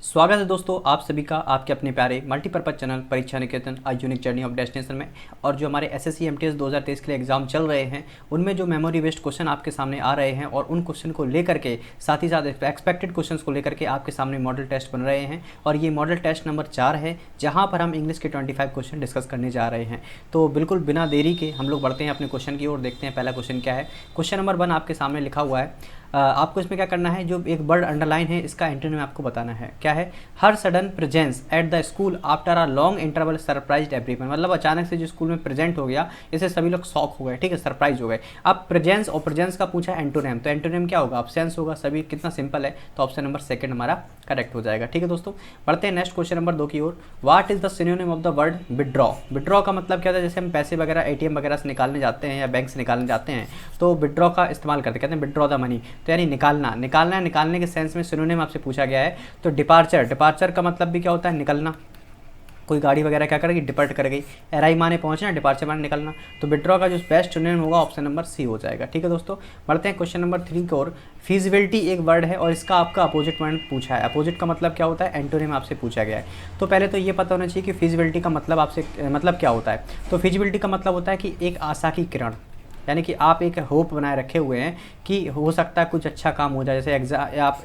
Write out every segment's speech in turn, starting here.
स्वागत है दोस्तों आप सभी का आपके अपने प्यारे मल्टीपर्पज़ चैनल परीक्षा निकेतन आ यूनिक जर्नी ऑफ डेस्टिनेशन में। और जो हमारे एसएससी एमटीएस 2023 के लिए एग्जाम चल रहे हैं उनमें जो मेमोरी बेस्ड क्वेश्चन आपके सामने आ रहे हैं और उन क्वेश्चन को लेकर के साथ ही साथ एक्सपेक्टेड क्वेश्चन को लेकर के आपके सामने मॉडल टेस्ट बन रहे हैं। और ये मॉडल टेस्ट नंबर 4 है जहाँ पर हम इंग्लिश के 25 क्वेश्चन डिस्कस करने जा रहे हैं। तो बिल्कुल बिना देरी के हम लोग बढ़ते हैं अपने क्वेश्चन की ओर, देखते हैं पहला क्वेश्चन क्या है। क्वेश्चन नंबर 1 आपके सामने लिखा हुआ है। आपको इसमें क्या करना है, जो एक वर्ड अंडरलाइन है इसका एंटोनिम आपको बताना है। क्या है? हर sudden presence at the school after a long interval surprised everyone. मतलब अचानक से जो स्कूल में प्रेजेंट हो गया इससे सभी लोग शॉक हो गए, ठीक है, सरप्राइज हो गए। अब प्रेजेंस और प्रेजेंस का पूछा है एंटोनिम, तो एंटोनिम क्या होगा? अब्सेंस होगा। सभी कितना सिंपल है, तो ऑप्शन नंबर 2 हमारा करेक्ट हो जाएगा। ठीक है दोस्तों, बढ़ते हैं नेक्स्ट क्वेश्चन नंबर 2 की ओर। What is the synonym of the word withdraw? Withdraw का मतलब क्या होता है? जैसे हम पैसे वगैरह एटीएम वगैरह से निकालने जाते हैं या बैंक से निकालने जाते हैं तो विड्रॉ का इस्तेमाल करते, कहते हैं विड्रॉ द मनी, तो यानी निकालने के सेंस में सिनोनिम आपसे पूछा गया है। तो डिपार्चर का मतलब भी क्या होता है? निकलना। कोई गाड़ी वगैरह क्या करेगी? डिपार्ट कर गई। एराई माने पहुंचना, डिपार्चर माने निकलना। तो विड्रॉ का जो बेस्ट सिनोनिम होगा ऑप्शन नंबर सी हो जाएगा। ठीक है दोस्तों, बढ़ते हैं क्वेश्चन नंबर 3 की ओर। फीजिबिलिटी एक वर्ड है और इसका आपका अपोजिट वर्ड पूछा है। अपोजिट का मतलब क्या होता है? एंटोनिम आपसे पूछा गया है। तो पहले तो ये पता होना चाहिए कि फीजिबिलिटी का मतलब आपसे मतलब क्या होता है। तो फीजिबिलिटी का मतलब होता है कि एक आशा की किरण, यानी कि आप एक होप बनाए रखे हुए हैं कि हो सकता है कुछ अच्छा काम हो जाए। जैसे आप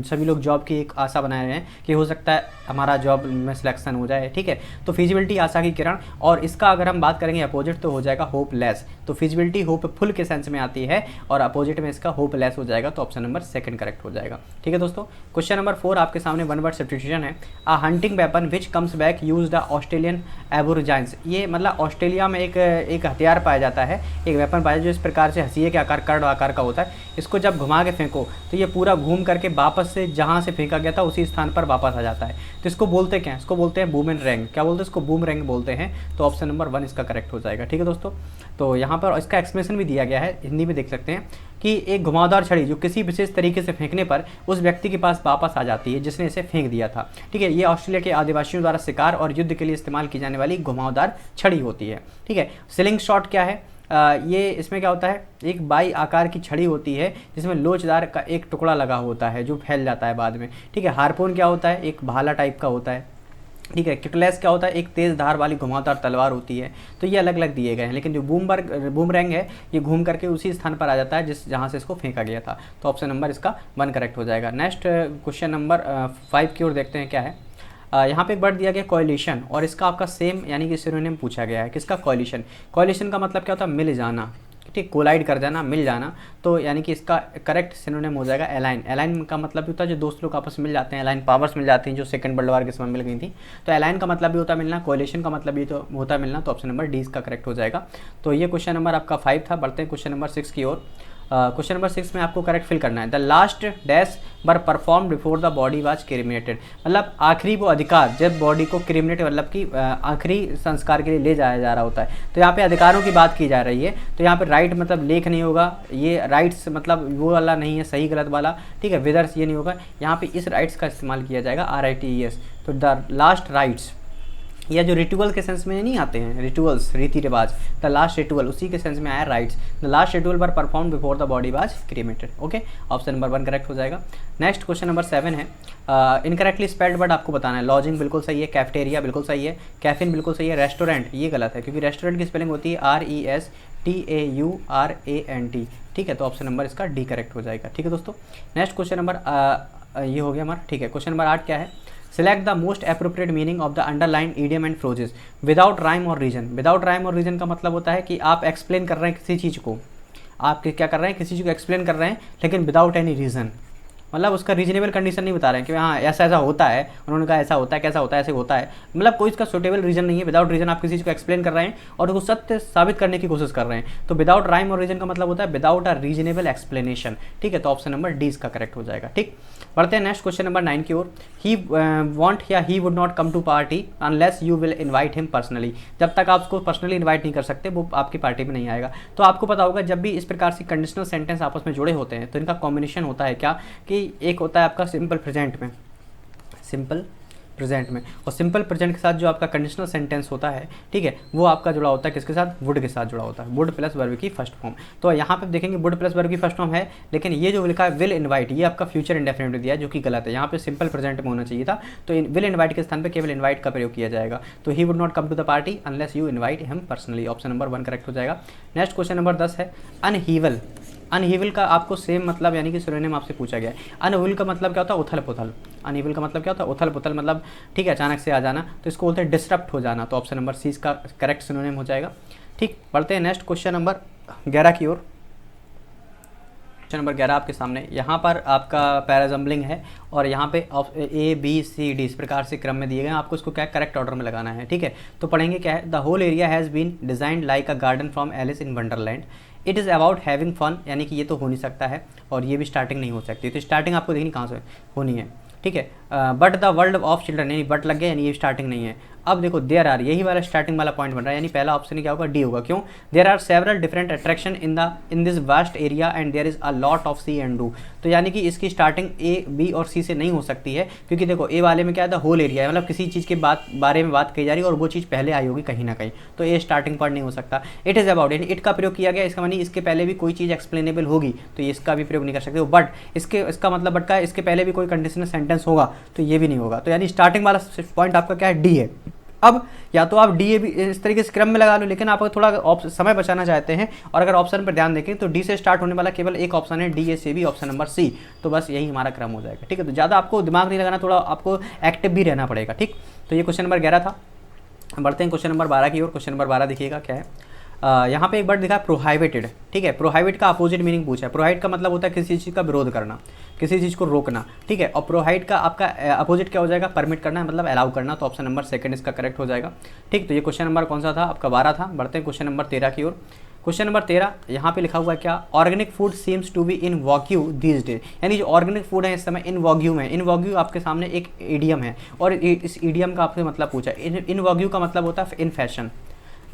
सभी लोग जॉब की एक आशा बनाए रहे हैं कि हो सकता है हमारा जॉब में सिलेक्शन हो जाए, ठीक है। तो फिजिबिलिटी आशा की किरण, और इसका अगर हम बात करेंगे अपोजिट तो हो जाएगा होपलेस। तो फिजिबिलिटी होपफुल के सेंस में आती है और अपोजिट में इसका होपलेस हो जाएगा, तो ऑप्शन नंबर 2 करेक्ट हो जाएगा। ठीक है दोस्तों, क्वेश्चन नंबर 4 आपके सामने वन वर्ड सब्स्टिट्यूशन है। अ hunting weapon which comes back use the Australian Aborigines. ये मतलब ऑस्ट्रेलिया में एक हथियार पाया जाता है, एक वेपन पाया जो इस प्रकार से हंसिए के आकार कर्ड आकार का होता है। इसको जब घुमा के फेंको तो ये पूरा घूम करके वापस से जहाँ से फेंका गया था उसी स्थान पर वापस आ जाता है। तो इसको बोलते क्या हैं? इसको बोलते हैं बूमेरैंग। क्या बोलते हैं इसको? बूमेरैंग बोलते हैं। तो ऑप्शन नंबर 1 इसका करेक्ट हो जाएगा। ठीक है दोस्तों, तो यहाँ पर इसका एक्सप्लेनेशन भी दिया गया है, हिंदी में देख सकते हैं कि एक घुमावदार छड़ी जो किसी विशेष तरीके से फेंकने पर उस व्यक्ति के पास वापस आ जाती है जिसने इसे फेंक दिया था। ठीक है, ये ऑस्ट्रेलिया के आदिवासियों द्वारा शिकार और युद्ध के लिए इस्तेमाल की जाने वाली घुमावदार छड़ी होती है। ठीक है, स्लिंग शॉट क्या है? ये इसमें क्या होता है? एक बाई आकार की छड़ी होती है जिसमें लोचदार का एक टुकड़ा लगा होता है जो फैल जाता है बाद में। ठीक है, हार्पून क्या होता है? एक भाला टाइप का होता है। ठीक है, किटलेस क्या होता है? एक तेज़ धार वाली घुमावदार तलवार होती है। तो ये अलग अलग दिए गए हैं, लेकिन जो बूमरैंग है ये घूम करके उसी स्थान पर आ जाता है जहाँ से इसको फेंका गया था। तो ऑप्शन नंबर इसका 1 करेक्ट हो जाएगा। नेक्स्ट क्वेश्चन नंबर 5 की ओर देखते हैं क्या है। यहाँ पे एक वर्ड दिया गया कॉलिशन, और इसका आपका सेम यानी कि सिनोनिम पूछा गया है। किसका? कॉलिशन। कॉलिशन का मतलब क्या होता है? मिल जाना, ठीक, कोलाइड कर जाना, मिल जाना। तो यानी कि इसका करेक्ट सिनोनिम हो जाएगा एलाइन। एलाइन का मतलब भी होता है जो दोस्त लोग आपस में मिल जाते हैं, एलाइन पावर्स मिल जाती हैं जो सेकंड वर्ल्ड वॉर के समय मिल गई थी। तो एलाइन का मतलब भी होता है मिलना, कोलिशन का मतलब भी तो होता है मिलना। तो ऑप्शन नंबर डी इसका करेक्ट हो जाएगा। तो ये क्वेश्चन नंबर आपका 5 था। बढ़ते हैं क्वेश्चन नंबर 6 की ओर। क्वेश्चन नंबर 6 में आपको करेक्ट फिल करना है। The last dash were perform before the body was cremated. मतलब आखिरी वो अधिकार जब बॉडी को क्रिमिनेट मतलब कि आखिरी संस्कार के लिए ले जाया जा रहा होता है। तो यहाँ पे अधिकारों की बात की जा रही है। तो यहाँ पे राइट मतलब लेख नहीं होगा, ये राइट्स मतलब वो वाला नहीं है सही गलत वाला, ठीक है, विदर्स ये नहीं होगा। यहाँ पे इस राइट्स का इस्तेमाल किया जाएगा, RITES। तो द लास्ट राइट्स, या जो रिचुअल के सेंस में नहीं आते हैं, रिचुअल्स रीति रिवाज, द लास्ट रिचुअल उसी के सेंस में आया राइट्स। द लास्ट रिचुअल पर perform before the body was cremated. Okay, option number 1 correct हो जाएगा। नेक्स्ट क्वेश्चन नंबर 7 है। इनकरेक्टली स्पेल्ड वर्ड आपको बताना है। लॉजिंग बिल्कुल सही है, कैफेटेरिया बिल्कुल सही है, कैफिन बिल्कुल सही है, रेस्टोरेंट ये गलत है क्योंकि रेस्टोरेंट की स्पेलिंग होती है RESTAURANT। ठीक है, तो ऑप्शन नंबर इसका डी करेक्ट हो जाएगा। ठीक है दोस्तों, नेक्स्ट क्वेश्चन नंबर ये हो गया हमारा। ठीक है, क्वेश्चन नंबर 8 क्या है? Select the most appropriate meaning of the underlined idiom and phrases without rhyme or reason। Without rhyme और रीजन का मतलब होता है कि आप एक्सप्लेन कर रहे हैं किसी चीज़ को, आप क्या कर रहे हैं? किसी चीज़ को एक्सप्लेन कर रहे हैं लेकिन विदाउट एनी रीज़न, मतलब उसका रीजनेबल कंडीशन नहीं बता रहे हैं कि हाँ ऐसा ऐसा होता है, उन्होंने कहा ऐसा होता है, कैसा होता है, ऐसे होता है, मतलब कोई इसका सुटेबल रीजन नहीं है। विदाउट रीजन आप किसी चीज़ को एक्सप्लेन कर रहे हैं और उसको सत्य साबित करने की कोशिश कर रहे हैं। तो विदाउट राइम और रीजन का मतलब होता है विदाउट अ रीजनेबल एक्सप्लेनेशन। ठीक है, तो ऑप्शन नंबर डी इसका करेक्ट हो जाएगा। ठीक, बढ़ते हैं नेक्स्ट क्वेश्चन नंबर 9 की ओर। ही वॉन्ट या he would not come to party unless you will invite him personally. जब तक आप उसको पर्सनली इन्वाइट नहीं कर सकते वो आपकी पार्टी में नहीं आएगा। तो आपको पता होगा जब भी इस प्रकार से कंडीशनल सेंटेंस आपस में जुड़े होते हैं तो इनका कॉम्बिनेशन होता है क्या कि एक होता है आपका सिंपल प्रेजेंट में, सिंपल प्रेजेंट में। और सिंपल प्रेजेंट के साथ जो आपका कंडीशनल सेंटेंस होता है, ठीक है, वो आपका जुड़ा होता है किसके साथ, वुड के साथ जुड़ा होता है, वुड प्लस वर्ब की फर्स्ट फॉर्म। तो यहाँ पे देखेंगे वुड प्लस वर्ब की फर्स्ट फॉर्म है, लेकिन ये जो लिखा है विल इन्वाइट, ये आपका फ्यूचर इंडेफिनिट दिया है, जो कि गलत है। यहाँ पे सिंपल प्रेजेंट में होना चाहिए था, तो विल इन्वाइट के स्थान पर केवल इन्वाइट का प्रयोग किया जाएगा। तो he would not come to the party unless you invite him personally. Option number 1 correct हो जाएगा। नेक्स्ट क्वेश्चन नंबर 10 है अनहीवल। अनहीवल का आपको सेम मतलब यानी कि सिनोनिम आपसे पूछा गया है। अनहीवल का मतलब क्या होता है, उथल पुथल। अनहीवल का मतलब क्या होता है, उथल पुथल, मतलब ठीक है अचानक से आ जाना, तो इसको बोलते हैं डिस्टर्ब हो जाना। तो ऑप्शन नंबर सी इसका करेक्ट सिनोनिम हो जाएगा। ठीक, बढ़ते हैं नेक्स्ट क्वेश्चन नंबर 11 की ओर। क्वेश्चन नंबर 11 आपके सामने, यहाँ पर आपका पैराजम्बलिंग है और यहाँ पे ए बी सी डी इस प्रकार से क्रम में दिए गए हैं, आपको इसको क्या करेक्ट ऑर्डर में लगाना है। ठीक है, तो पढ़ेंगे क्या है, the whole area has been designed like a garden from Alice in Wonderland. It is about having fun, यानी कि ये तो हो नहीं सकता है और ये भी स्टार्टिंग नहीं हो सकती। तो स्टार्टिंग आपको देखनी कहाँ से होनी है, ठीक है। But the world of children, यानी बट लग गया, यानी ये स्टार्टिंग नहीं है। अब देखो देयर आर, यही वाला स्टार्टिंग वाला पॉइंट बन रहा है, यानी पहला ऑप्शन क्या होगा, डी होगा। क्यों, there are several different attraction in this vast area and there is a lot of see and do. तो यानी कि इसकी स्टार्टिंग ए बी और सी से नहीं हो सकती है, क्योंकि देखो ए वाले में क्या है, द होल एरिया है, मतलब किसी चीज़ के बारे में बात की जा रही है और वो चीज़ पहले आई होगी कहीं ना कहीं, तो ए स्टार्टिंग पॉइंट नहीं हो सकता। इट इज़ अबाउट, यानी इट का प्रयोग किया गया, इसका मानी इसके पहले भी कोई चीज़ एक्सप्लेनेबल होगी तो ये इसका भी प्रयोग नहीं कर सकते। बट इसका मतलब बट का है, इसके पहले भी कोई कंडीशनल सेंटेंस होगा तो ये भी नहीं होगा। तो यानी स्टार्टिंग वाला पॉइंट आपका क्या है, डी है। अब या तो आप डी ए भी इस तरीके से क्रम में लगा लो, लेकिन आप थोड़ा समय बचाना चाहते हैं और अगर ऑप्शन पर ध्यान देखें तो डी से स्टार्ट होने वाला केवल एक ऑप्शन है, डी ए से बी, ऑप्शन नंबर सी। तो बस यही हमारा क्रम हो जाएगा। ठीक है, तो ज़्यादा आपको दिमाग नहीं लगाना, थोड़ा आपको एक्टिव भी रहना पड़ेगा। ठीक, तो ये क्वेश्चन नंबर 11 था। बढ़ते हैं क्वेश्चन नंबर 12 की ओर। क्वेश्चन नंबर 12 देखिएगा क्या है, यहाँ पे एक वर्ड लिखा है प्रोहाइबिटेड। ठीक है, प्रोहाइबिट का अपोजिट मीनिंग पूछा है। प्रोहाइट का मतलब होता है किसी चीज़ का विरोध करना, किसी चीज़ को रोकना। ठीक है, और प्रोहाइट का आपका अपोजिट क्या हो जाएगा, परमिट करना, मतलब अलाउ करना। तो ऑप्शन नंबर 2 इसका करेक्ट हो जाएगा। ठीक, तो ये क्वेश्चन नंबर कौन सा था आपका, 12 था। बढ़ते हैं क्वेश्चन नंबर 13 की ओर। क्वेश्चन नंबर 13 यहाँ पे लिखा हुआ है क्या, organic food seems to be in vogue these days, यानी जो ऑर्गेनिक फूड है इस समय इन वॉग्यू में। इन वॉग्यू आपके सामने एक ईडियम है और इस ईडियम का आपसे मतलब पूछा। इन वॉग्यू का मतलब होता है इन फैशन,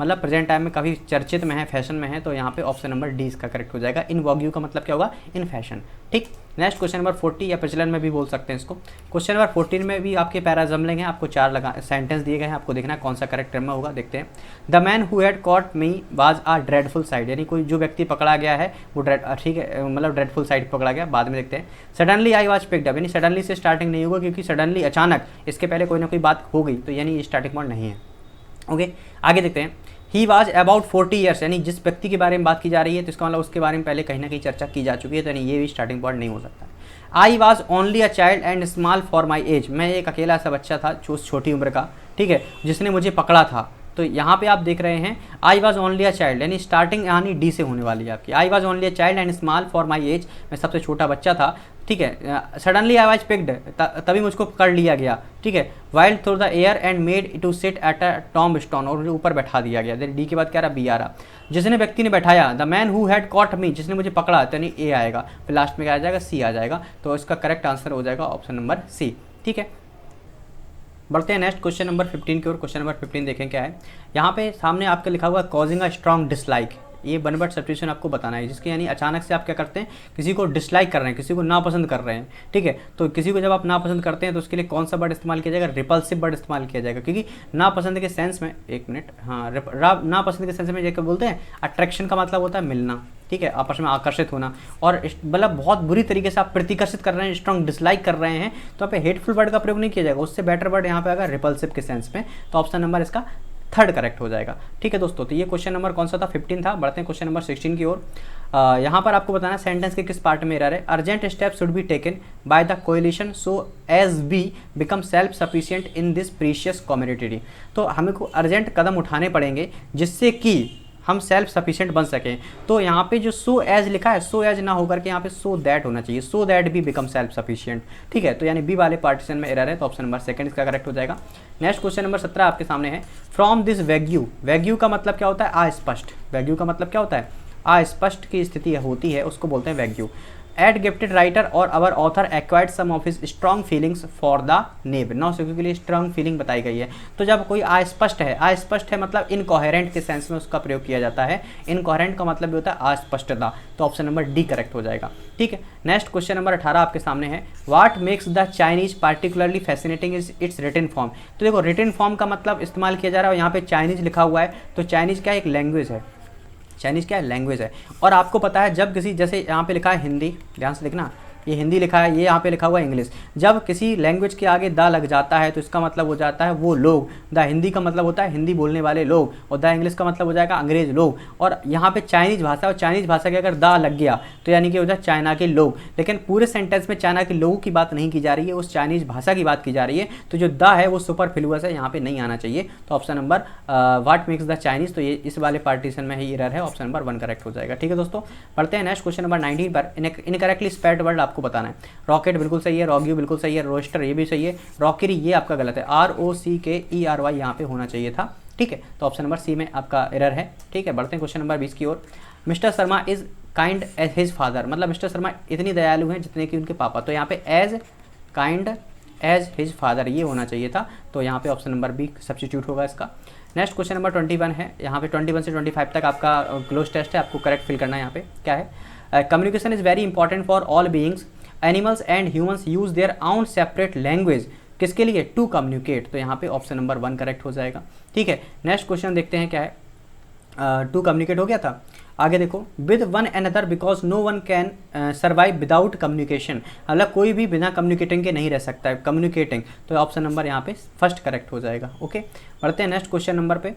मतलब प्रेजेंट टाइम में काफ़ी चर्चित में है, फैशन में है। तो यहाँ पे ऑप्शन नंबर डी इसका करेक्ट हो जाएगा। इन वॉग्यू का मतलब क्या होगा, इन फैशन। ठीक, नेक्स्ट क्वेश्चन नंबर 40 या प्रचलन में भी बोल सकते हैं इसको। क्वेश्चन नंबर 14 में भी आपके पैराजम्बलिंग है, आपको 4 सेंटेंस दिए गए हैं, आपको देखना है कौन सा करेक्ट में होगा। देखते हैं, the man who had caught me was a dreadful side, यानी कोई जो व्यक्ति पकड़ा गया है वो ठीक है, मतलब ड्रेडफुल साइड पकड़ा गया। बाद में देखते हैं, suddenly I was picked up, यानी सडनली से स्टार्टिंग नहीं होगा, क्योंकि सडनली अचानक इसके पहले कोई ना कोई बात हो गई, तो यानी ये स्टार्टिंग पॉइंट नहीं है। ओके, आगे देखते हैं, ही वाज अबाउट 40 ईयर्स, यानी जिस व्यक्ति के बारे में बात की जा रही है तो इसका मतलब उसके बारे में पहले कहीं ना कहीं चर्चा की जा चुकी है, तो यानी ये भी स्टार्टिंग पॉइंट नहीं हो सकता। I was only a child and small for my age, मैं एक अकेला सा बच्चा था जो छोटी उम्र का, ठीक है, जिसने मुझे पकड़ा था। तो यहाँ पे आप देख रहे हैं I was only a child, यानी स्टार्टिंग यानी डी से होने वाली है आपकी। I was only a child and small for my age, मैं सबसे छोटा बच्चा था। ठीक है, सडनली आई वाज पिक्ड, तभी मुझको पकड़ लिया गया। ठीक है, wild through the air and made to sit at a tombstone, और मुझे ऊपर बैठा दिया गया। डी के बाद क्या रहा, बी आ रहा, जिसने व्यक्ति ने बैठाया। The man who had caught me, जिसने मुझे पकड़ा, यानी ए आएगा, फिर लास्ट में क्या आ जाएगा, सी आ जाएगा। तो इसका करेक्ट आंसर हो जाएगा ऑप्शन नंबर सी। ठीक है, बढ़ते हैं नेक्स्ट क्वेश्चन नंबर 15 की ओर। क्वेश्चन नंबर 15 देखें क्या है, यहाँ पे सामने आपके लिखा हुआ है कॉजिंग अ स्ट्रॉन्ग डिसलाइक। ये वन वर्ड सब्स्टिट्यूशन आपको बताना है, जिसके यानी अचानक से आप क्या करते हैं, किसी को डिसलाइक कर रहे हैं, किसी को नापसंद कर रहे हैं। ठीक है, तो किसी को जब आप नापसंद करते हैं तो उसके लिए कौन सा वर्ड इस्तेमाल किया जाएगा, रिपल्सिव वर्ड इस्तेमाल किया जाएगा, क्योंकि नापसंद के सेंस में, एक मिनट, हाँ, नापसंद के सेंस में जैसे बोलते हैं अट्रैक्शन का मतलब होता है मिलना, ठीक है, आपस में आकर्षित होना, और मतलब बहुत बुरी तरीके से आप प्रतिकर्षित कर रहे हैं, स्ट्रॉन्ग डिसलाइक कर रहे हैं, तो यहाँ पे हेटफुल वर्ड का प्रयोग नहीं किया जाएगा, उससे बेटर वर्ड यहाँ पे आएगा रिपल्सिव के सेंस में। तो ऑप्शन नंबर इसका 3rd करेक्ट हो जाएगा। ठीक है दोस्तों, तो ये क्वेश्चन नंबर कौन सा था, 15 था। बढ़ते हैं क्वेश्चन नंबर 16 की ओर। यहाँ पर आपको बताना सेंटेंस के किस पार्ट में एरर है। Urgent step should be taken by the coalition so as we become self sufficient in this precious community. तो हमें को अर्जेंट कदम उठाने पड़ेंगे जिससे कि हम सेल्फ सफिशिएंट बन सकें। तो यहाँ पे जो सो एज लिखा है, सो एज ना होकर के यहाँ पे सो दैट होना चाहिए, सो दैट भी बिकम सेल्फ सफिशिएंट। ठीक है, तो यानी बी वाले पार्टीशन में एरर है, तो ऑप्शन नंबर 2 इसका करेक्ट हो जाएगा। नेक्स्ट क्वेश्चन नंबर 17 आपके सामने है, फ्रॉम दिस वैग्यू। वैग्यू का मतलब क्या होता है, अस्पष्ट। वैग्यू का मतलब क्या होता है, अस्पष्ट की स्थिति होती है, उसको बोलते हैं वैग्यू। एट गिफ्टेड राइटर और our author acquired some of his strong feelings for the नेब। नौसिखियों के लिए स्ट्रॉन्ग फीलिंग बताई गई है। तो जब कोई अस्पष्ट है मतलब इनकोहेरेंट के सेंस में उसका प्रयोग किया जाता है। इनकोहेरेंट का मतलब भी होता है अस्पष्टता। तो ऑप्शन नंबर डी करेक्ट हो जाएगा। ठीक है, नेक्स्ट क्वेश्चन नंबर 18 आपके सामने है, what makes the Chinese particularly fascinating is its written form. तो देखो रिटन फॉर्म का मतलब इस्तेमाल किया जा रहा है और यहाँ पे चाइनीज लिखा हुआ है। तो चाइनीज क्या एक लैंग्वेज है, चाइनीज़ क्या है लैंग्वेज है। और आपको पता है जब किसी, जैसे यहाँ पे लिखा है हिंदी, ध्यान से लिखना, ये हिंदी लिखा है, ये यहाँ पे लिखा हुआ है इंग्लिश। जब किसी लैंग्वेज के आगे द लग जाता है तो इसका मतलब हो जाता है वो लोग। द हिंदी का मतलब होता है हिंदी बोलने वाले लोग और द इंग्लिश का मतलब हो जाएगा अंग्रेज लोग। और यहाँ पे चाइनीज़ भाषा, और चाइनीज़ भाषा के अगर द लग गया तो यानी कि हो जाए चाइना के लोग। लेकिन पूरे सेंटेंस में चाइना के लोगों की बात नहीं की जा रही है, उस चाइनीज़ भाषा की बात की जा रही है। तो जो द है वो सुपरफ्लुअस है, यहाँ पे नहीं आना चाहिए। तो option number what makes the Chinese, तो ये इस वाले पार्टीशन में ही एरर है, ऑप्शन नंबर 1 करेक्ट हो जाएगा। ठीक है दोस्तों, पढ़ते हैं नेक्स्ट क्वेश्चन नंबर 19 पर। इनकरेक्टली स्पेल्ड वर्ड आपको बताना है। रॉकेट बिल्कुल सही है, रॉग्यू बिल्कुल सही है, रोस्टर ये भी सही है, रॉकेरी ये आपका गलत है, ROCKERY यहाँ पे होना चाहिए था। ठीक है, तो ऑप्शन नंबर सी में आपका एरर है। ठीक है, बढ़ते हैं क्वेश्चन नंबर 20 की ओर। Mister Sharma is kind as his father, मतलब मिस्टर शर्मा इतनी दयालु हैं जितने कि उनके पापा। तो यहाँ पे as kind as his father ये होना चाहिए था। तो यहाँ पे ऑप्शन नंबर बी सब्स्टिट्यूट होगा इसका। नेक्स्ट क्वेश्चन नंबर 21 है, यहाँ पे 21 से 25 तक आपका क्लोज टेस्ट है, आपको करेक्ट फिल करना है। यहाँ पे क्या है, communication is very important for all beings, animals and humans use their own separate language, किसके लिए, टू कम्युनिकेट। तो यहाँ पे ऑप्शन नंबर 1 करेक्ट हो जाएगा। ठीक है, नेक्स्ट क्वेश्चन देखते हैं क्या है, टू कम्युनिकेट हो गया था। आगे देखो, with one another because no one can survive without communication, मतलब कोई भी बिना कम्युनिकेटिंग के नहीं रह सकता है, कम्युनिकेटिंग। तो ऑप्शन नंबर यहाँ पे फर्स्ट करेक्ट हो जाएगा। ओके, बढ़ते हैं नेक्स्ट क्वेश्चन नंबर पे।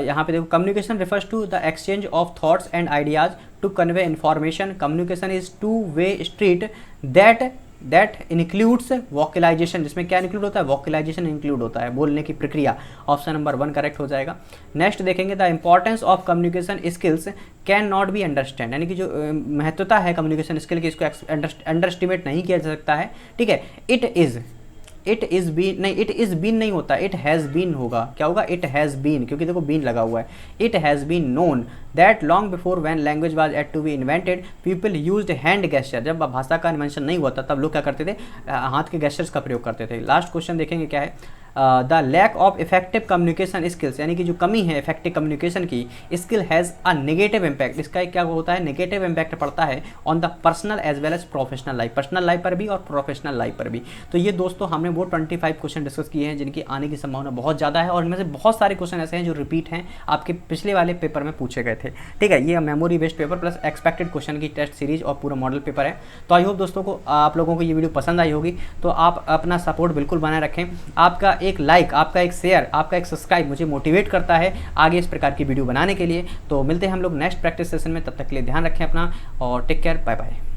यहाँ पे देखो, communication refers to the exchange of thoughts and ideas to convey information. Communication is two way street that includes vocalization, जिसमें क्या इंक्लूड होता है, वोकलाइजेशन इंक्लूड होता है, बोलने की प्रक्रिया। ऑप्शन नंबर 1 करेक्ट हो जाएगा। नेक्स्ट देखेंगे, the importance of communication skills can not be understand, यानी कि जो महत्वता है कम्युनिकेशन स्किल की, इसको अंडर एस्टिमेट नहीं किया जा सकता है। ठीक है, इट इज़ बीन नहीं, इट इज़ बीन नहीं होता, इट हैज़ बीन होगा। क्या होगा, इट हैज़ बीन, क्योंकि देखो बीन लगा हुआ है। It has been known that long before when language was yet to be invented people used hand gesture. जब भाषा का इन्वेंशन नहीं हुआ था तब लोग क्या करते थे, हाथ के गेस्चर्स का प्रयोग करते थे। लास्ट क्वेश्चन देखेंगे क्या है, the lack of effective communication skills, यानी कि जो कमी है इफेक्टिव कम्युनिकेशन की skill has a negative impact. इसका क्या होता है, नेगेटिव इम्पैक्ट पड़ता है on the personal as well as professional life, personal life पर भी और प्रोफेशनल लाइफ पर भी। तो ये दोस्तों हमने वो 25 क्वेश्चन डिस्कस किए हैं जिनकी आने की संभावना बहुत ज़्यादा है, और इनमें से बहुत सारे क्वेश्चन ऐसे हैं जो रिपीट हैं, आपके पिछले वाले पेपर में पूछे गए थे। ठीक है, ये memory based paper plus expected question की टेस्ट सीरीज और पूरा मॉडल पेपर है। तो आई होप दोस्तों को, आप लोगों को ये वीडियो पसंद आई होगी। तो आप अपना सपोर्ट बिल्कुल बनाए रखें। आपका एक लाइक, आपका एक शेयर, आपका एक सब्सक्राइब मुझे मोटिवेट करता है आगे इस प्रकार की वीडियो बनाने के लिए। तो मिलते हैं हम लोग नेक्स्ट प्रैक्टिस सेशन में, तब तक के लिए ध्यान रखें अपना और टेक केयर, बाय बाय।